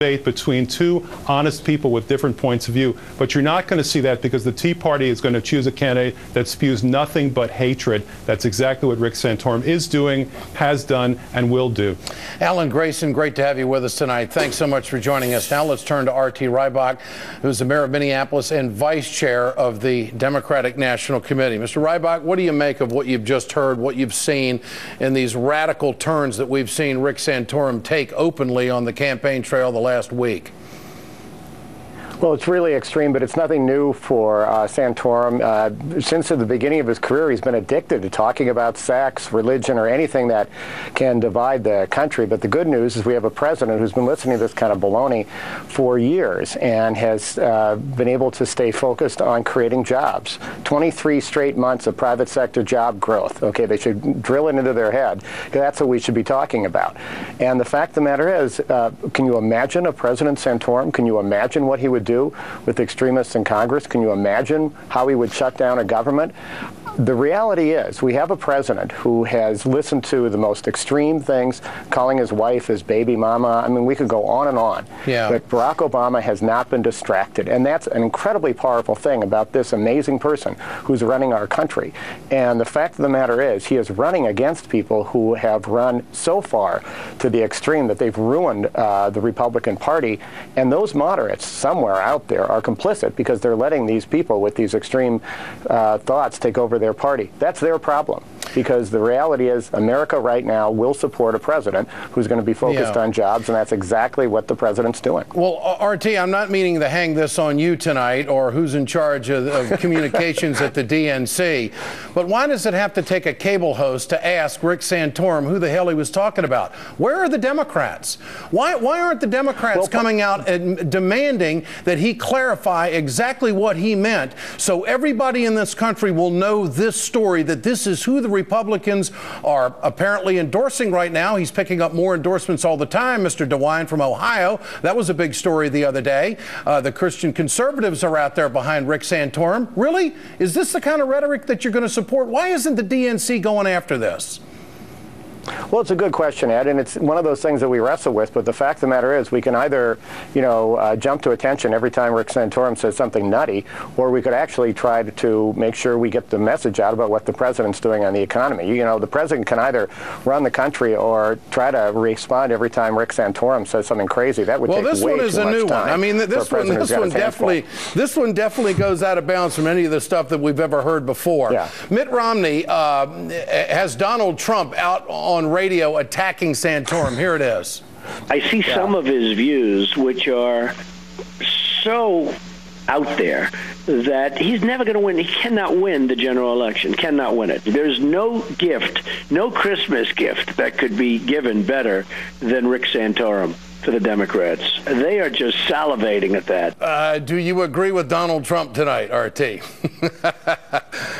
debate between two honest people with different points of view. But you're not going to see that because the Tea Party is going to choose a candidate that spews nothing but hatred. That's exactly what Rick Santorum is doing, has done, and will do. Alan Grayson, great to have you with us tonight. Thanks so much for joining us. Now let's turn to R.T. Rybak, who's the mayor of Minneapolis and vice chair of the Democratic National Committee. Mr. Rybak, what do you make of what you've just heard, what you've seen in these radical turns that we've seen Rick Santorum take openly on the campaign trail the last week? Well, it's really extreme, but it's nothing new for Santorum. Since the beginning of his career, he's been addicted to talking about sex, religion, or anything that can divide the country. But the good news is we have a president who's been listening to this kind of baloney for years and has been able to stay focused on creating jobs. 23 straight months of private sector job growth. Okay, they should drill it into their head. That's what we should be talking about. And the fact of the matter is, can you imagine a President Santorum? Can you imagine what he would do with extremists in Congress? Can you imagine how he would shut down a government? The reality is we have a president who has listened to the most extreme things, calling his wife his baby mama. I mean, we could go on and on. Yeah. But Barack Obama has not been distracted. And that's an incredibly powerful thing about this amazing person who's running our country. And the fact of the matter is he is running against people who have run so far to the extreme that they've ruined the Republican Party. And those moderates somewhere out there are complicit because they're letting these people with these extreme thoughts take over their party. That's their problem, because the reality is America right now will support a president who's going to be focused on jobs, and that's exactly what the president's doing. Well, RT, I'm not meaning to hang this on you tonight or who's in charge of communications at the DNC, but why does it have to take a cable host to ask Rick Santorum who the hell he was talking about? Where are the Democrats? Why aren't the Democrats coming out and demanding that he clarify exactly what he meant so everybody in this country will know this story, that this is who the Republicans are apparently endorsing right now? He's picking up more endorsements all the time. Mr. DeWine from Ohio, that was a big story the other day. The Christian conservatives are out there behind Rick Santorum. Really? Is this the kind of rhetoric that you're going to support? Why isn't the DNC going after this? Well, it's a good question, Ed, and it's one of those things that we wrestle with. But the fact of the matter is we can either, jump to attention every time Rick Santorum says something nutty, or we could actually try to make sure we get the message out about what the president's doing on the economy. The president can either run the country or try to respond every time Rick Santorum says something crazy. That would take way too much time. Well, this one is a new one. I mean, this one definitely goes out of bounds from any of the stuff that we've ever heard before. Yeah. Mitt Romney has Donald Trump out on radio attacking Santorum. Here it is. I see some of his views which are so out there that he's never going to win. He cannot win the general election, cannot win it. There's no gift, no Christmas gift that could be given better than Rick Santorum to the Democrats. They are just salivating at that. Do you agree with Donald Trump tonight, RT?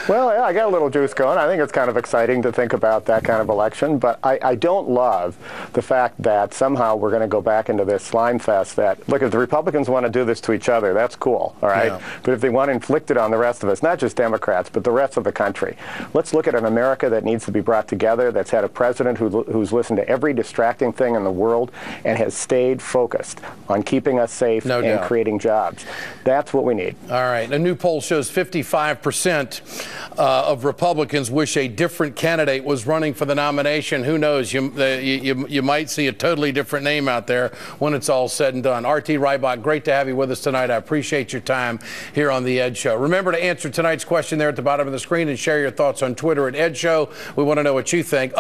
Well, yeah, I got a little juice going. I think it's kind of exciting to think about that kind of election, but I don't love the fact that somehow we're going to go back into this slime fest that, look, if the Republicans want to do this to each other, that's cool, all right? Yeah. But if they want to inflict it on the rest of us, not just Democrats, but the rest of the country, let's look at an America that needs to be brought together, that's had a president who's listened to every distracting thing in the world and has stayed focused on keeping us safe and creating jobs. That's what we need. All right. A new poll shows 55% of Republicans wish a different candidate was running for the nomination. Who knows? You might see a totally different name out there when it's all said and done. R.T. Rybak, great to have you with us tonight. I appreciate your time here on The Ed Show. Remember to answer tonight's question there at the bottom of the screen and share your thoughts on Twitter at Ed Show. We want to know what you think.